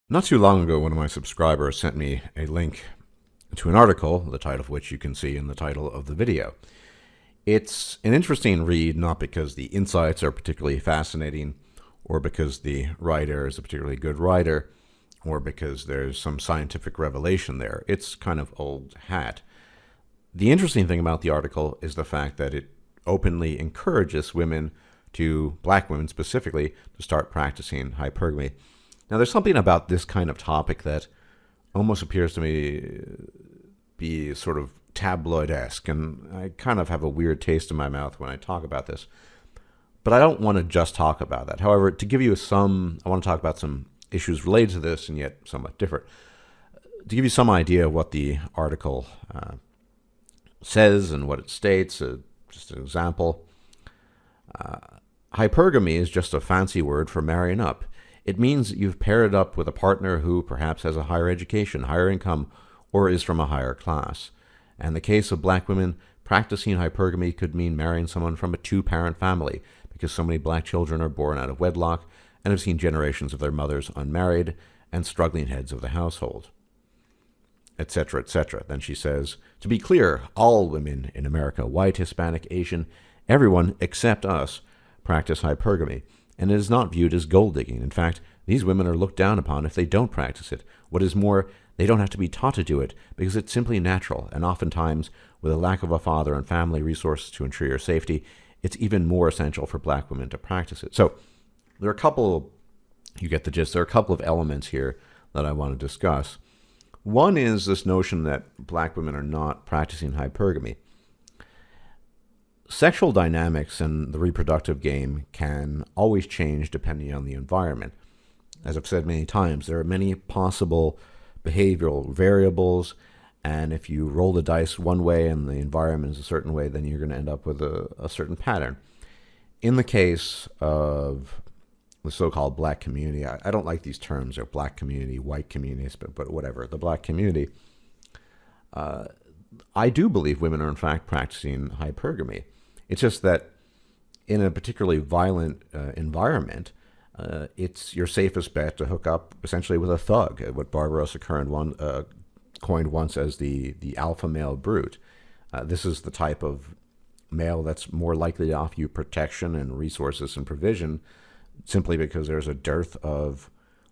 Not too long ago, one of my subscribers sent me a link to an article, the title of which you can see in the title of the video. It's an interesting read, not because the insights are particularly fascinating, or because the writer is a particularly good writer, or because there's some scientific revelation there. It's kind of old hat. The interesting thing about the article is the fact that it openly encourages women black women specifically, to start practicing hypergamy. Now, there's something about this kind of topic that almost appears to me be sort of tabloid-esque, and I kind of have a weird taste in my mouth when I talk about this. But I don't want to just talk about that. However, to give you I want to talk about some issues related to this and yet somewhat different. To give you some idea of what the article says and what it states, just an example. Hypergamy is just a fancy word for marrying up. It means you've paired up with a partner who perhaps has a higher education, higher income, or is from a higher class. And in the case of black women, practicing hypergamy could mean marrying someone from a two-parent family, because so many black children are born out of wedlock and have seen generations of their mothers unmarried and struggling heads of the household, etc., etc. Then she says, to be clear, all women in America, white, Hispanic, Asian, everyone except us, practice hypergamy, and it is not viewed as gold digging. In fact, these women are looked down upon if they don't practice it. What is more, they don't have to be taught to do it because it's simply natural, and oftentimes, with a lack of a father and family resources to ensure your safety, it's even more essential for black women to practice it. So there are you get the gist, there are a couple of elements here that I want to discuss. One is this notion that black women are not practicing hypergamy. Sexual dynamics and the reproductive game can always change depending on the environment. As I've said many times, there are many possible behavioral variables, and if you roll the dice one way and the environment is a certain way, then you're going to end up with a certain pattern. In the case of the so-called black community, I don't like these terms, they're black community, white communities, but whatever, the black community, I do believe women are in fact practicing hypergamy. It's just that in a particularly violent environment, it's your safest bet to hook up essentially with a thug, what Barbarossa coined once as the alpha male brute. This is the type of male that's more likely to offer you protection and resources and provision, simply because there's a dearth of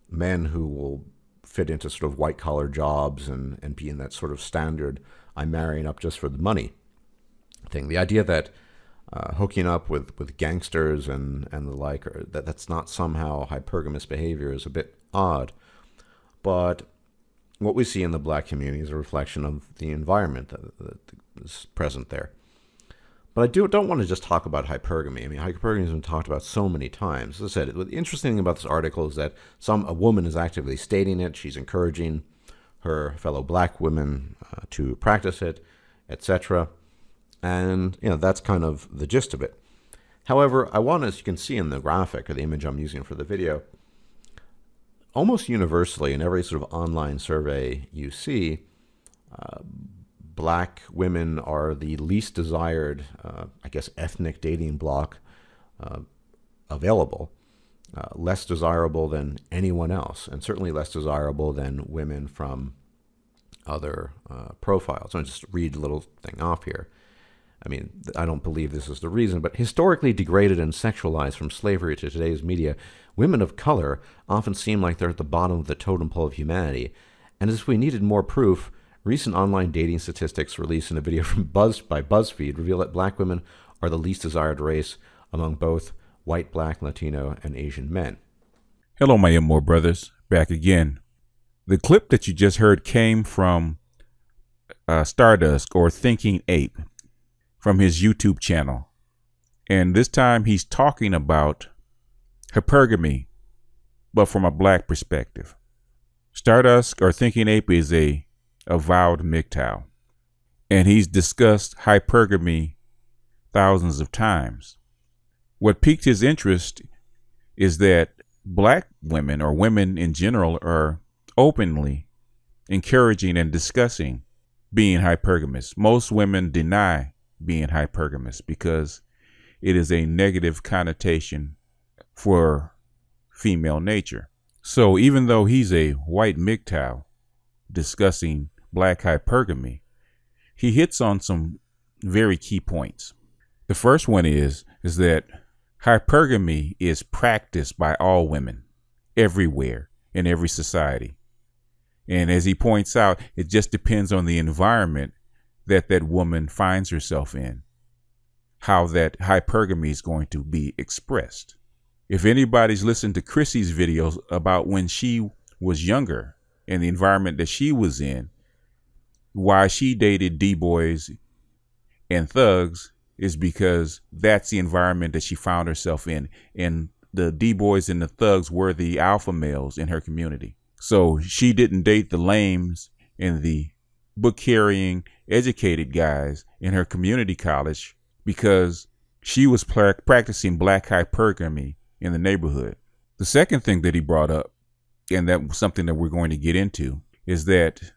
men who will fit into sort of white-collar jobs and be in that sort of standard, I'm marrying up just for the money thing. The idea that hooking up with gangsters and the like, or that's not somehow hypergamous behavior, is a bit odd. But what we see in the black community is a reflection of the environment that is present there. But I don't want to just talk about hypergamy. I mean, hypergamy has been talked about so many times. As I said, the interesting thing about this article is that a woman is actively stating it. She's encouraging her fellow black women to practice it, etc. And, that's kind of the gist of it. However, I want, as you can see in the graphic or the image I'm using for the video, almost universally in every sort of online survey you see, black women are the least desired, ethnic dating bloc available, less desirable than anyone else, and certainly less desirable than women from other profiles. So I'll just read a little thing off here. I mean, I don't believe this is the reason, but historically degraded and sexualized from slavery to today's media, women of color often seem like they're at the bottom of the totem pole of humanity. And as if we needed more proof, recent online dating statistics released in a video by BuzzFeed reveal that black women are the least desired race among both white, black, Latino, and Asian men. Hello, my IBMOR brothers. Back again. The clip that you just heard came from Stardust, or Thinking Ape, from his YouTube channel. And this time he's talking about hypergamy, but from a black perspective. Stardust, or Thinking Ape, is a avowed MGTOW, and he's discussed hypergamy thousands of times. What piqued his interest is that black women, or women in general, are openly encouraging and discussing being hypergamous. Most women deny being hypergamous because it is a negative connotation for female nature. So even though he's a white MGTOW discussing black hypergamy, he hits on some very key points. The first one is that hypergamy is practiced by all women everywhere in every society. And as he points out, it just depends on the environment that that woman finds herself in, how that hypergamy is going to be expressed. If anybody's listened to Chrissy's videos about when she was younger and the environment that she was in, why she dated D-boys and thugs is because that's the environment that she found herself in. And the D-boys and the thugs were the alpha males in her community. So she didn't date the lames and the book-carrying, educated guys in her community college because she was practicing black hypergamy in the neighborhood. The second thing that he brought up, and that was something that we're going to get into, is that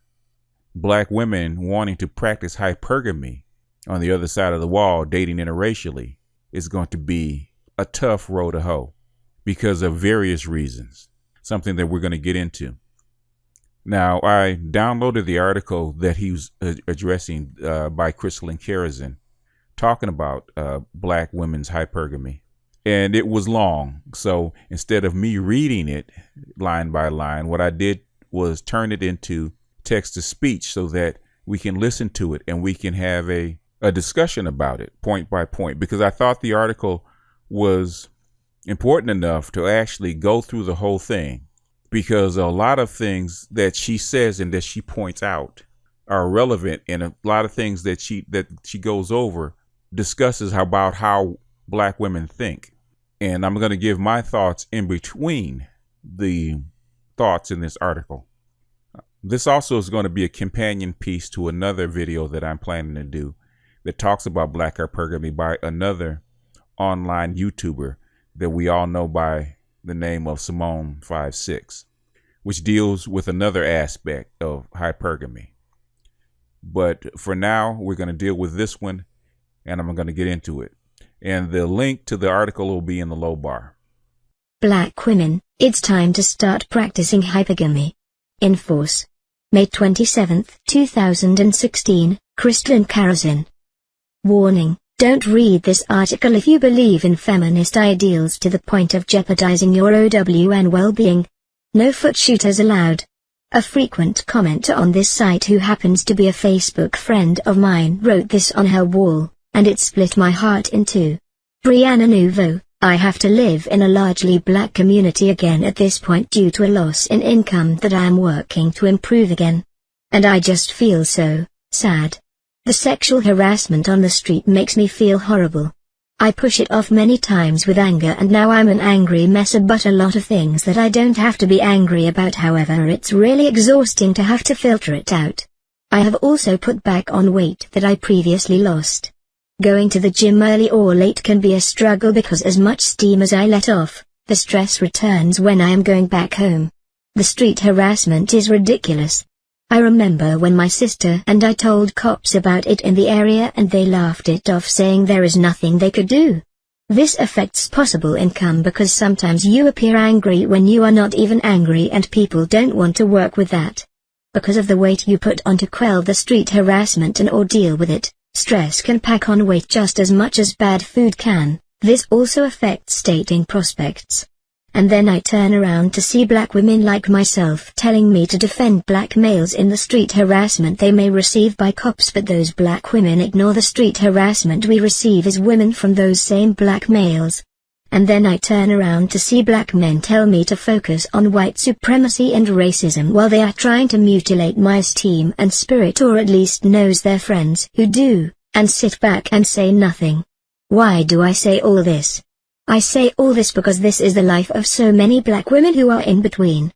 black women wanting to practice hypergamy on the other side of the wall, dating interracially, is going to be a tough row to hoe because of various reasons, something that we're going to get into. Now, I downloaded the article that he was addressing by Crystalline Karazin, talking about black women's hypergamy. And it was long. So instead of me reading it line by line, what I did was turn it into text to speech so that we can listen to it and we can have a discussion about it point by point, because I thought the article was important enough to actually go through the whole thing, because a lot of things that she says and that she points out are relevant, and a lot of things that she goes over discusses about how black women think. And I'm going to give my thoughts in between the thoughts in this article. This also is going to be a companion piece to another video that I'm planning to do that talks about black hypergamy by another online YouTuber that we all know by the name of Simone56, which deals with another aspect of hypergamy. But for now, we're going to deal with this one, and I'm going to get into it. And the link to the article will be in the low bar. Black women, it's time to start practicing hypergamy. In force. May 27, 2016, Crystalline Karazin. Warning, don't read this article if you believe in feminist ideals to the point of jeopardizing your OWN well-being. No foot shooters allowed. A frequent commenter on this site who happens to be a Facebook friend of mine wrote this on her wall, and it split my heart in two. Brianna Nouveau, I have to live in a largely black community again at this point due to a loss in income that I am working to improve again. And I just feel so sad. The sexual harassment on the street makes me feel horrible. I push it off many times with anger, and now I'm an angry mess about a lot of things that I don't have to be angry about. However, it's really exhausting to have to filter it out. I have also put back on weight that I previously lost. Going to the gym early or late can be a struggle because as much steam as I let off, the stress returns when I am going back home. The street harassment is ridiculous. I remember when my sister and I told cops about it in the area and they laughed it off, saying there is nothing they could do. This affects possible income because sometimes you appear angry when you are not even angry, and people don't want to work with that. Because of the weight you put on to quell the street harassment and or deal with it, stress can pack on weight just as much as bad food can. This also affects dating prospects. And then I turn around to see black women like myself telling me to defend black males in the street harassment they may receive by cops, but those black women ignore the street harassment we receive as women from those same black males. And then I turn around to see black men tell me to focus on white supremacy and racism while they are trying to mutilate my esteem and spirit, or at least knows their friends who do, and sit back and say nothing. Why do I say all this? I say all this because this is the life of so many black women who are in between.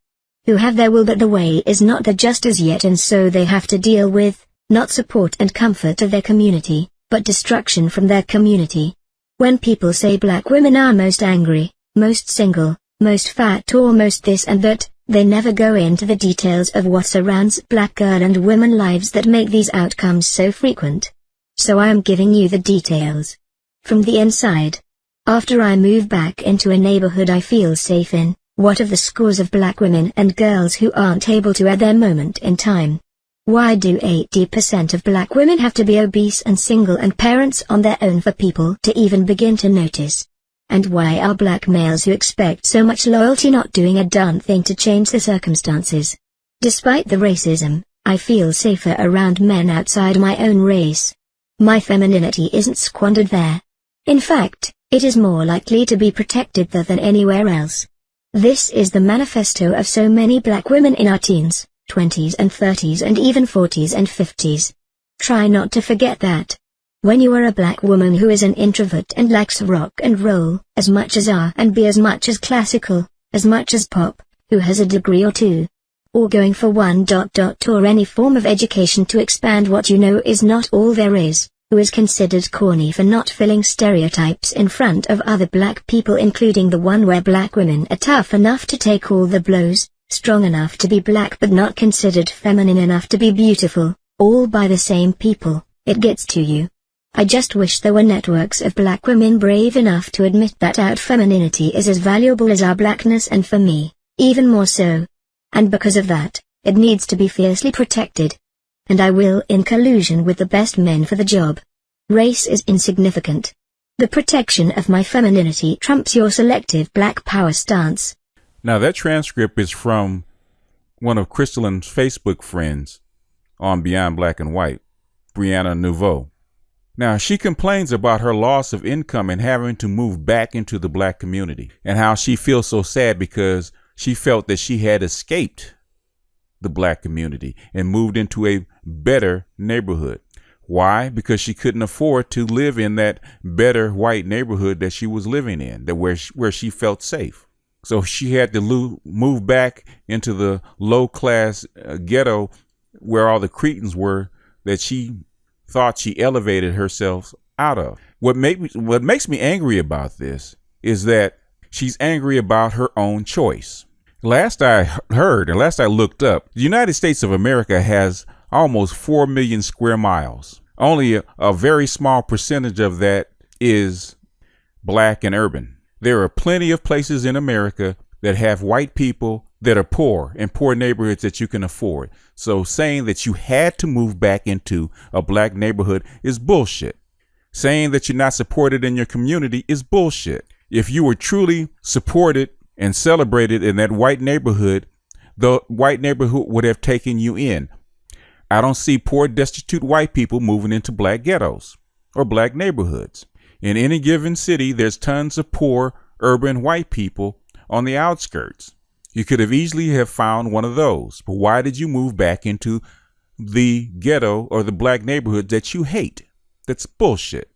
Who have their will but the way is not there just as yet, and so they have to deal with, not support and comfort of their community, but destruction from their community. When people say black women are most angry, most single, most fat or most this and that, they never go into the details of what surrounds black girl and women lives that make these outcomes so frequent. So I am giving you the details. From the inside. After I move back into a neighborhood I feel safe in, What of the scores of black women and girls who aren't able to at their moment in time? Why do 80% of black women have to be obese and single and parents on their own for people to even begin to notice? And why are black males who expect so much loyalty not doing a darn thing to change the circumstances? Despite the racism, I feel safer around men outside my own race. My femininity isn't squandered there. In fact, it is more likely to be protected there than anywhere else. This is the manifesto of so many black women in our teens, 20s and 30s and even 40s and 50s. Try not to forget that. When you are a black woman who is an introvert and likes rock and roll, as much as R&B, as much as classical, as much as pop, who has a degree or two, or going for or any form of education to expand what you know is not all there is, who is considered corny for not filling stereotypes in front of other black people, including the one where black women are tough enough to take all the blows, strong enough to be black but not considered feminine enough to be beautiful, all by the same people. It gets to you. I just wish there were networks of black women brave enough to admit that our femininity is as valuable as our blackness, and for me, even more so. And because of that, it needs to be fiercely protected. And I will in collusion with the best men for the job. Race is insignificant. The protection of my femininity trumps your selective black power stance. Now that transcript is from one of Crystalline's Facebook friends on Beyond Black and White, Brianna Nouveau. Now, she complains about her loss of income and having to move back into the black community, and how she feels so sad because she felt that she had escaped the black community and moved into a better neighborhood. Why? Because she couldn't afford to live in that better white neighborhood that she was living in, that where she felt safe. So she had to move back into the low-class ghetto where all the cretins were that she thought she elevated herself out of. What makes me angry about this is that she's angry about her own choice. Last I heard, and last I looked up, the United States of America has almost 4 million square miles. Only a very small percentage of that is black and urban. There are plenty of places in America that have white people that are poor, in poor neighborhoods that you can afford. So saying that you had to move back into a black neighborhood is bullshit. Saying that you're not supported in your community is bullshit. If you were truly supported and celebrated in that white neighborhood, the white neighborhood would have taken you in. I don't see poor, destitute white people moving into black ghettos or black neighborhoods. In any given city, there's tons of poor, urban white people on the outskirts. You could have easily have found one of those, but why did you move back into the ghetto or the black neighborhood that you hate? That's bullshit.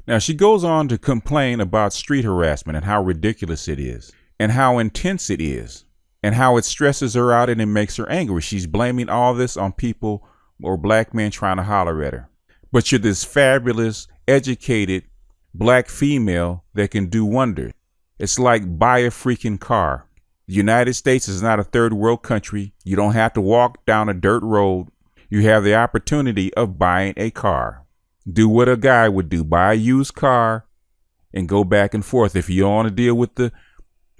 Now, she goes on to complain about street harassment and how ridiculous it is and how intense it is and how it stresses her out and it makes her angry. She's blaming all this on people or black men trying to holler at her. But you're this fabulous, educated black female that can do wonders. It's like buy a freaking car. The United States is not a third world country. You don't have to walk down a dirt road. You have the opportunity of buying a car. Do what a guy would do. Buy a used car and go back and forth if you don't want to deal with the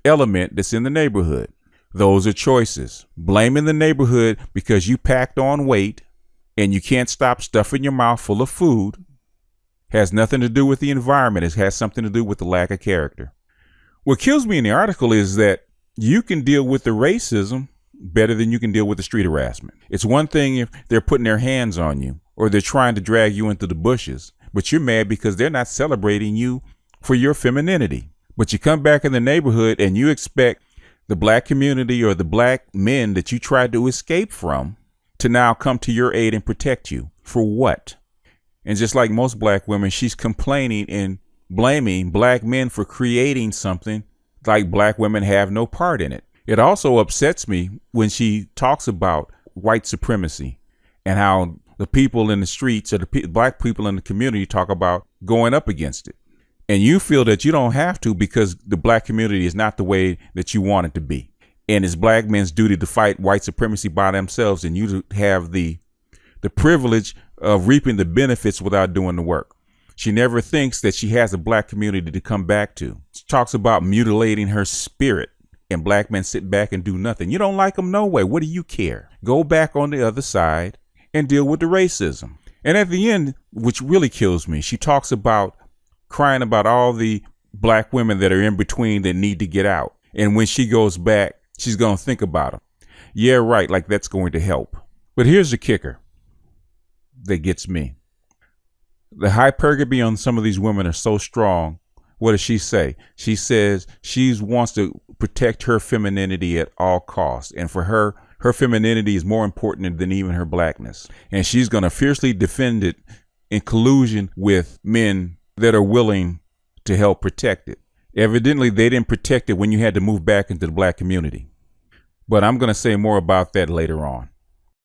element that's in the neighborhood. Those are choices. Blaming the neighborhood because you packed on weight and you can't stop stuffing your mouth full of food has nothing to do with the environment. It has something to do with the lack of character. What kills me in the article is that you can deal with the racism better than you can deal with the street harassment. It's one thing if they're putting their hands on you or they're trying to drag you into the bushes, but you're mad because they're not celebrating you for your femininity. But you come back in the neighborhood and you expect the black community or the black men that you tried to escape from to now come to your aid and protect you. For what? And just like most black women, she's complaining and blaming black men for creating something like black women have no part in it. It also upsets me when she talks about white supremacy and how the people in the streets or the black people in the community talk about going up against it. And you feel that you don't have to because the black community is not the way that you want it to be. And it's black men's duty to fight white supremacy by themselves, and you have the privilege of reaping the benefits without doing the work. She never thinks that she has a black community to come back to. She talks about mutilating her spirit and black men sit back and do nothing. You don't like them? No way. What do you care? Go back on the other side and deal with the racism. And at the end, which really kills me, she talks about crying about all the black women that are in between that need to get out. And when she goes back, she's going to think about them. Yeah, right. Like that's going to help. But here's the kicker that gets me. The hypergamy on some of these women are so strong. What does she say? She says she wants to protect her femininity at all costs. And for her, her femininity is more important than even her blackness. And she's going to fiercely defend it in collusion with men that are willing to help protect it. Evidently, they didn't protect it when you had to move back into the black community. But I'm going to say more about that later on.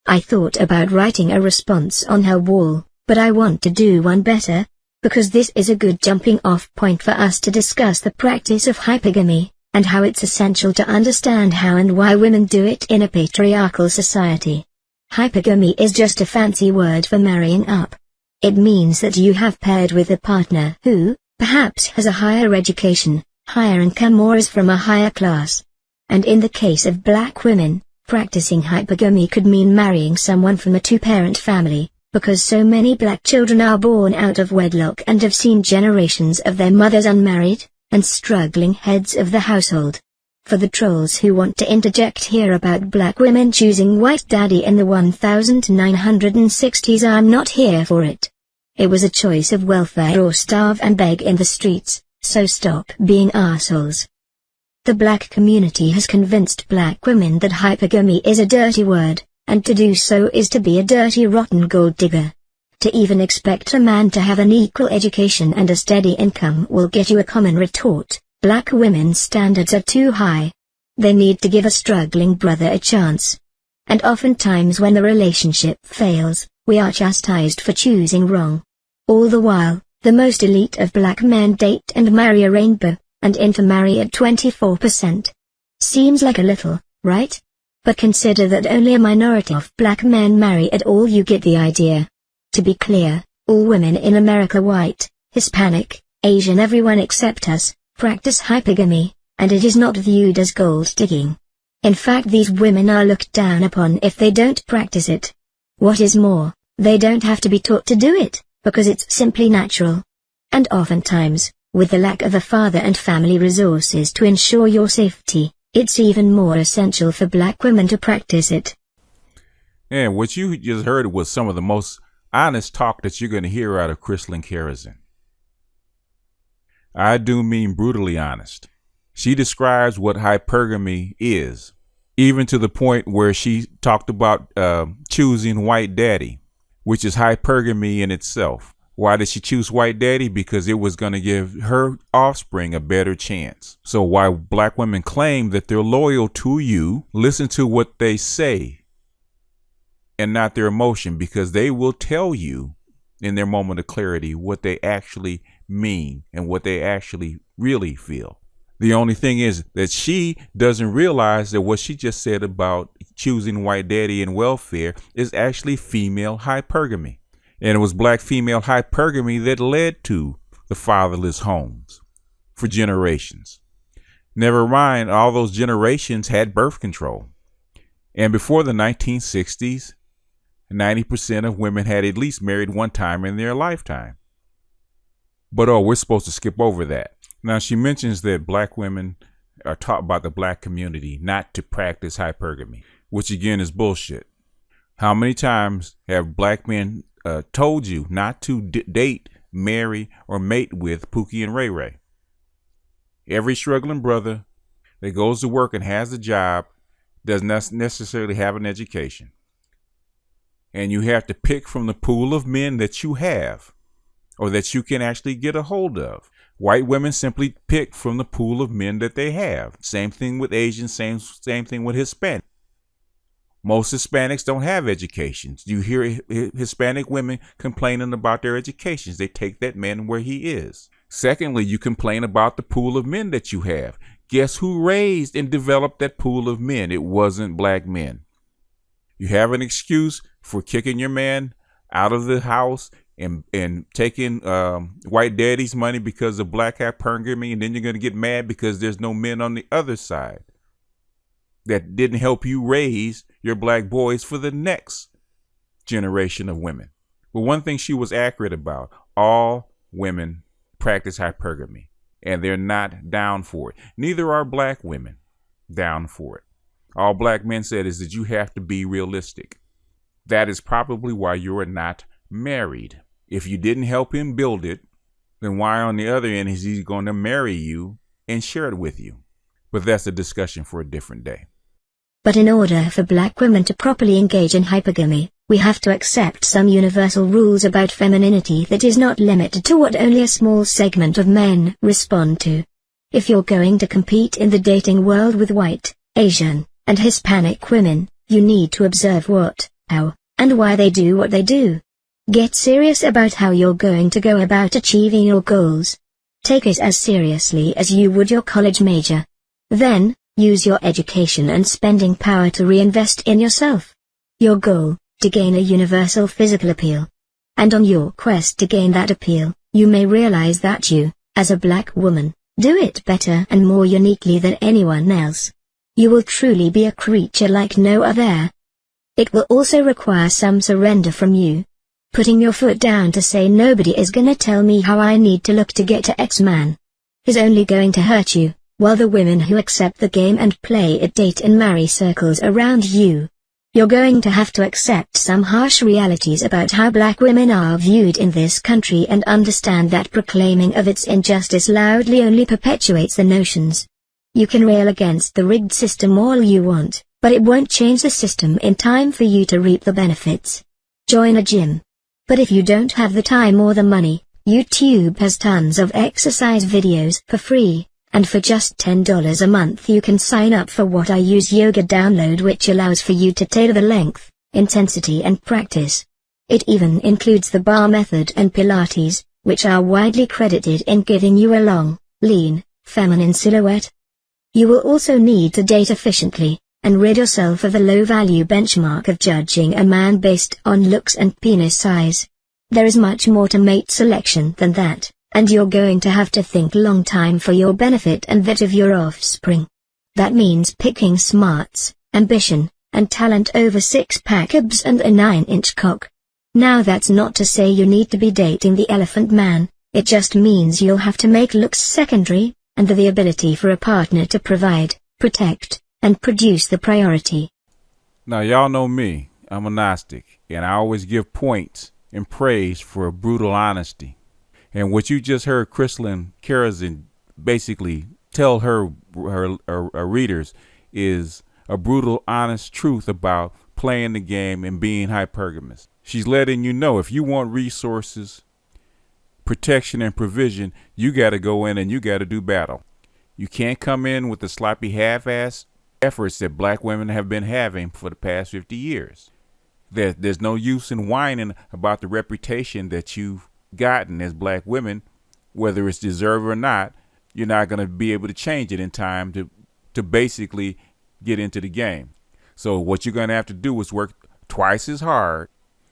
I thought about writing a response on her wall, but I want to do one better, because this is a good jumping off point for us to discuss the practice of hypergamy, and how it's essential to understand how and why women do it in a patriarchal society. Hypergamy is just a fancy word for marrying up. It means that you have paired with a partner who, perhaps has a higher education, higher income, or is from a higher class. And in the case of black women, practicing hypergamy could mean marrying someone from a two-parent family, because so many black children are born out of wedlock and have seen generations of their mothers unmarried, and struggling heads of the household. For the trolls who want to interject here about black women choosing white daddy in the 1960s, I'm not here for it. It was a choice of welfare or starve and beg in the streets, so stop being assholes. The black community has convinced black women that hypergamy is a dirty word, and to do so is to be a dirty rotten gold digger. To even expect a man to have an equal education and a steady income will get you a common retort: black women's standards are too high. They need to give a struggling brother a chance. And oftentimes when the relationship fails, we are chastised for choosing wrong. All the while, the most elite of black men date and marry a rainbow, and intermarry at 24%. Seems like a little, right? But consider that only a minority of black men marry at all. You get the idea. To be clear, all women in America, white, Hispanic, Asian, everyone except us, practice hypergamy, and it is not viewed as gold digging. In fact, these women are looked down upon if they don't practice it. What is more, they don't have to be taught to do it, because it's simply natural. And oftentimes, with the lack of a father and family resources to ensure your safety, it's even more essential for black women to practice it. And what you just heard was some of the most honest talk that you're going to hear out of Crystalline Karazin. I do mean brutally honest. She describes what hypergamy is, even to the point where she talked about choosing white daddy, which is hypergamy in itself. Why did she choose white daddy? Because it was going to give her offspring a better chance. So while black women claim that they're loyal to you, listen to what they say and not their emotion, because they will tell you in their moment of clarity what they actually mean and what they actually really feel. The only thing is that she doesn't realize that what she just said about choosing white daddy and welfare is actually female hypergamy. And it was black female hypergamy that led to the fatherless homes for generations. Never mind, all those generations had birth control. And before the 1960s, 90% of women had at least married one time in their lifetime. But we're supposed to skip over that. Now, she mentions that black women are taught by the black community not to practice hypergamy, which again is bullshit. How many times have black men told you not to date, marry, or mate with Pookie and Ray Ray? Every struggling brother that goes to work and has a job does not necessarily have an education. And you have to pick from the pool of men that you have, or that you can actually get a hold of. White women simply pick from the pool of men that they have. Same thing with Asians, same thing with Hispanic. Most Hispanics don't have educations. You hear Hispanic women complaining about their educations. They take that man where he is. Secondly, you complain about the pool of men that you have. Guess who raised and developed that pool of men? It wasn't black men. You have an excuse for kicking your man out of the house and taking white daddy's money because of black hypergamy, and then you're going to get mad because there's no men on the other side. that didn't help you raise your black boys for the next generation of women. But one thing she was accurate about, all women practice hypergamy, and they're not down for it. Neither are black women down for it. All black men said is that you have to be realistic. That is probably why you're not married. If you didn't help him build it, then why on the other end is he going to marry you and share it with you? But that's a discussion for a different day. But in order for black women to properly engage in hypergamy, we have to accept some universal rules about femininity that is not limited to what only a small segment of men respond to. If you're going to compete in the dating world with white, Asian, and Hispanic women, you need to observe what, how, and why they do what they do. Get serious about how you're going to go about achieving your goals. Take it as seriously as you would your college major. Then, use your education and spending power to reinvest in yourself. Your goal, to gain a universal physical appeal. And on your quest to gain that appeal, you may realize that you, as a black woman, do it better and more uniquely than anyone else. You will truly be a creature like no other. It will also require some surrender from you. Putting your foot down to say nobody is gonna tell me how I need to look to get to X man is only going to hurt you, while the women who accept the game and play it date and marry circles around you. You're going to have to accept some harsh realities about how black women are viewed in this country and understand that proclaiming of its injustice loudly only perpetuates the notions. You can rail against the rigged system all you want, but it won't change the system in time for you to reap the benefits. Join a gym. But if you don't have the time or the money, YouTube has tons of exercise videos for free, and for just $10 a month you can sign up for what I use Yoga Download, which allows for you to tailor the length, intensity and practice. It even includes the bar method and Pilates, which are widely credited in giving you a long, lean, feminine silhouette. You will also need to date efficiently, and rid yourself of the low-value benchmark of judging a man based on looks and penis size. There is much more to mate selection than that, and you're going to have to think long time for your benefit and that of your offspring. That means picking smarts, ambition, and talent over six-pack abs and a 9-inch cock. Now that's not to say you need to be dating the elephant man, it just means you'll have to make looks secondary, and the ability for a partner to provide, protect, and produce the priority. Now y'all know me, I'm a Gnostic, and I always give points and praise for brutal honesty. And what you just heard Crystalline Karazin basically tell her readers is a brutal, honest truth about playing the game and being hypergamous. She's letting you know if you want resources, protection, and provision, you got to go in and you got to do battle. You can't come in with the sloppy half-ass efforts that black women have been having for the past 50 years. There's no use in whining about the reputation that you've gotten as black women, whether it's deserved or not. You're not going to be able to change it in time to basically get into the game. So what you're going to have to do is work twice as hard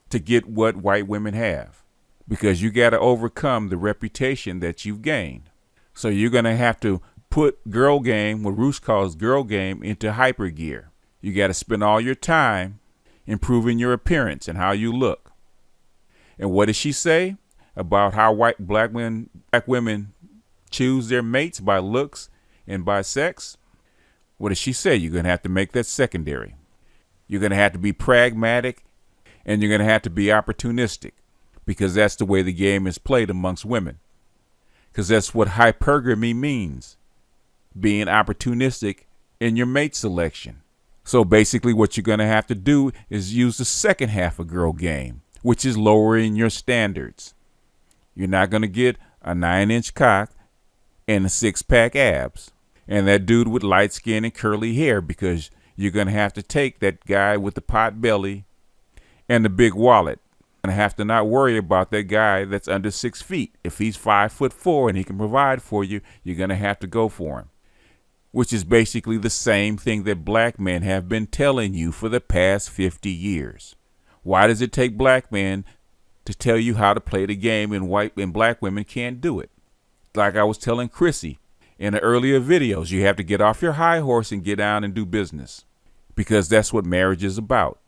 to get what white women have, because you got to overcome the reputation that you've gained. So you're going to have to put girl game, what Roos calls girl game, into hyper gear. You got to spend all your time improving your appearance and how you look. And what does she say about how black women choose their mates by looks and by sex? What does she say? You're going to have to make that secondary. You're going to have to be pragmatic, and you're going to have to be opportunistic, because that's the way the game is played amongst women. Because that's what hypergamy means, being opportunistic in your mate selection. So basically what you're going to have to do is use the second half of girl game, which is lowering your standards. You're not going to get a 9-inch cock and a 6-pack abs and that dude with light skin and curly hair, because you're going to have to take that guy with the pot belly and the big wallet. And have to not worry about that guy that's under 6 feet. If he's 5'4" and he can provide for you, you're going to have to go for him. Which is basically the same thing that black men have been telling you for the past 50 years. Why does it take black men to tell you how to play the game and black women can't do it? Like I was telling Chrissy in the earlier videos, you have to get off your high horse and get down and do business, because that's what marriage is about.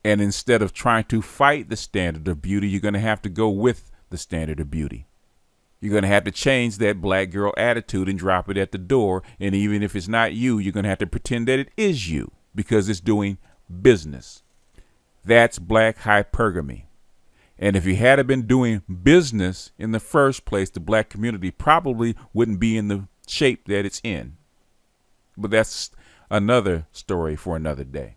And instead of trying to fight the standard of beauty, you're going to have to go with the standard of beauty. You're going to have to change that black girl attitude and drop it at the door. And even if it's not you, you're going to have to pretend that it is you, because it's doing business. That's black hypergamy. And if you had been doing business in the first place, the black community probably wouldn't be in the shape that it's in. But that's another story for another day.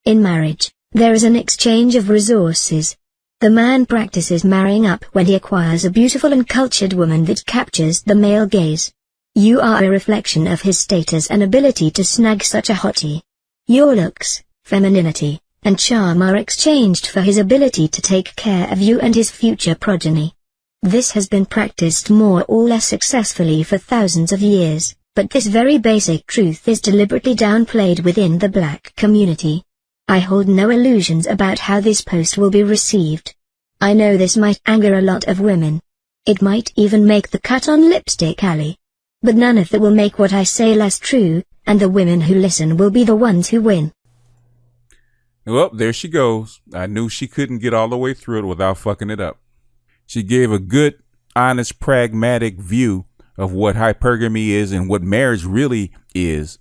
In marriage, there is an exchange of resources. The man practices marrying up when he acquires a beautiful and cultured woman that captures the male gaze. You are a reflection of his status and ability to snag such a hottie. Your looks, femininity, and charm are exchanged for his ability to take care of you and his future progeny. This has been practiced more or less successfully for thousands of years, but this very basic truth is deliberately downplayed within the black community. I hold no illusions about how this post will be received. I know this might anger a lot of women. It might even make the cut on Lipstick Alley. But none of that will make what I say less true, and the women who listen will be the ones who win. Well, there she goes. I knew she couldn't get all the way through it without fucking it up. She gave a good, honest, pragmatic view of what hypergamy is and what marriage really is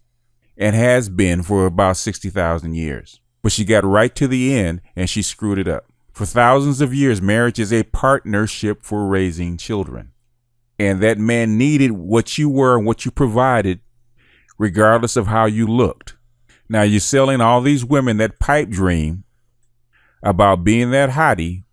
and has been for about 60,000 years. But she got right to the end and she screwed it up. For thousands of years, marriage is a partnership for raising children. And that man needed what you were and what you provided, regardless of how you looked. Now you're selling all these women that pipe dream about being that hottie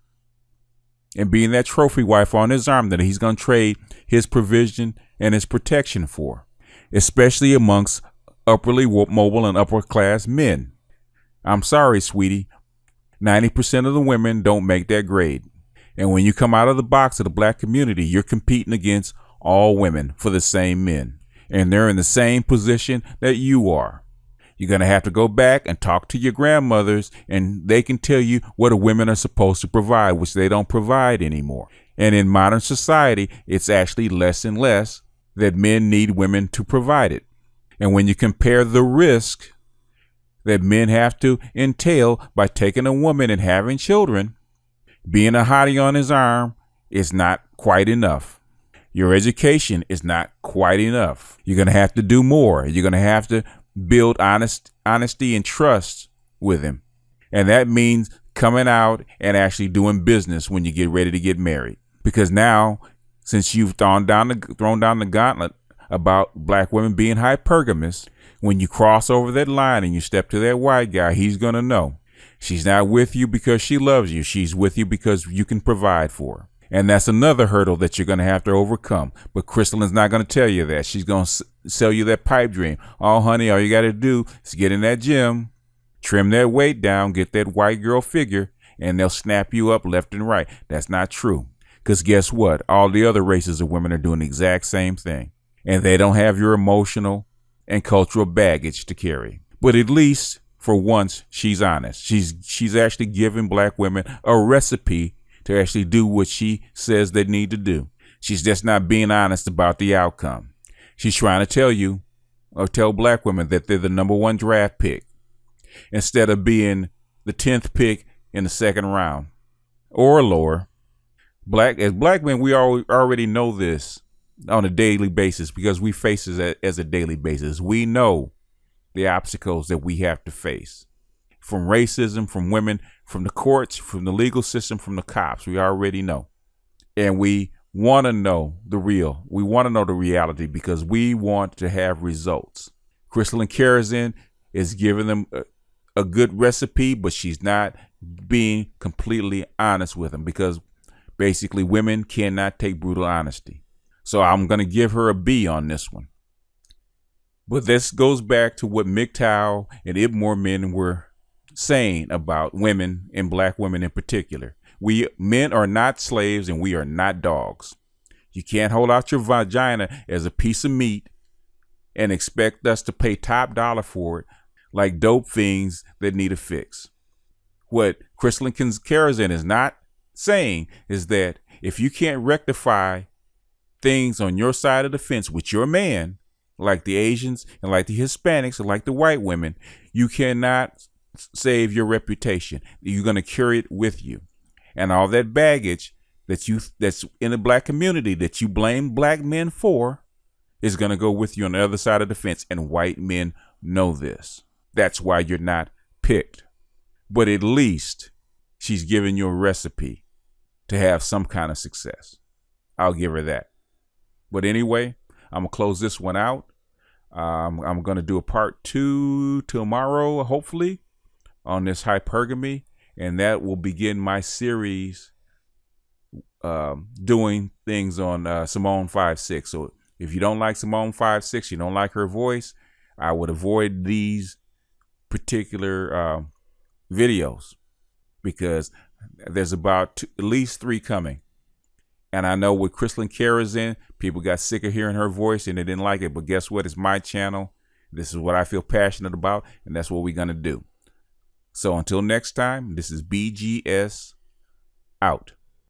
and being that trophy wife on his arm that he's going to trade his provision and his protection for, especially amongst upperly mobile and upper class men. I'm sorry, sweetie. 90% of the women don't make that grade. And when you come out of the box of the black community, you're competing against all women for the same men. And they're in the same position that you are. You're going to have to go back and talk to your grandmothers, and they can tell you what a women are supposed to provide, which they don't provide anymore. And in modern society, it's actually less and less that men need women to provide it. And when you compare the risk that men have to entail by taking a woman and having children, being a hottie on his arm is not quite enough. Your education is not quite enough. You're going to have to do more. You're going to have to build honesty and trust with him. And that means coming out and actually doing business when you get ready to get married. Because now, since you've thrown down the gauntlet about black women being hypergamous, when you cross over that line and you step to that white guy, he's going to know. She's not with you because she loves you. She's with you because you can provide for her. And that's another hurdle that you're going to have to overcome. But Crystalline's not going to tell you that. She's going to sell you that pipe dream. Oh, honey, all you got to do is get in that gym, trim that weight down, get that white girl figure, and they'll snap you up left and right. That's not true. Because guess what? All the other races of women are doing the exact same thing. And they don't have your emotional and cultural baggage to carry. But at least for once, she's honest. She's actually giving black women a recipe to actually do what she says they need to do. She's just not being honest about the outcome. She's trying to tell you or tell black women that they're the number one draft pick instead of being the 10th pick in the second round or lower. As black men, we already know this on a daily basis because we face it as a daily basis. We know the obstacles that we have to face. From racism, from women, from the courts, from the legal system, from the cops. We already know. And we want to know the real. We want to know the reality because we want to have results. Crystalline Karazin is giving them a good recipe, but she's not being completely honest with them because basically women cannot take brutal honesty. So I'm going to give her a B on this one. But this goes back to what MGTOW and IBMOR men were saying about women and black women in particular. We men are not slaves and we are not dogs. You can't hold out your vagina as a piece of meat and expect us to pay top dollar for it like dope fiends that need a fix. What Crystalline Karazin is not saying is that if you can't rectify things on your side of the fence with your man, like the Asians and like the Hispanics and like the white women, you cannot save your reputation. You're going to carry it with you. And all that baggage that's in the black community that you blame black men for is going to go with you on the other side of the fence. And white men know this. That's why you're not picked. But at least she's giving you a recipe to have some kind of success. I'll give her that. But anyway, I'm going to close this one out. I'm going to do a part 2 tomorrow, hopefully, on this hypergamy. And that will begin my series doing things on Simone 5-6. So if you don't like Simone 5-6, you don't like her voice, I would avoid these particular videos, because there's about at least 3 coming. And I know with Crystalline Karazin, people got sick of hearing her voice and they didn't like it. But guess what? It's my channel. This is what I feel passionate about, and that's what we're going to do. So until next time, this is BGS out.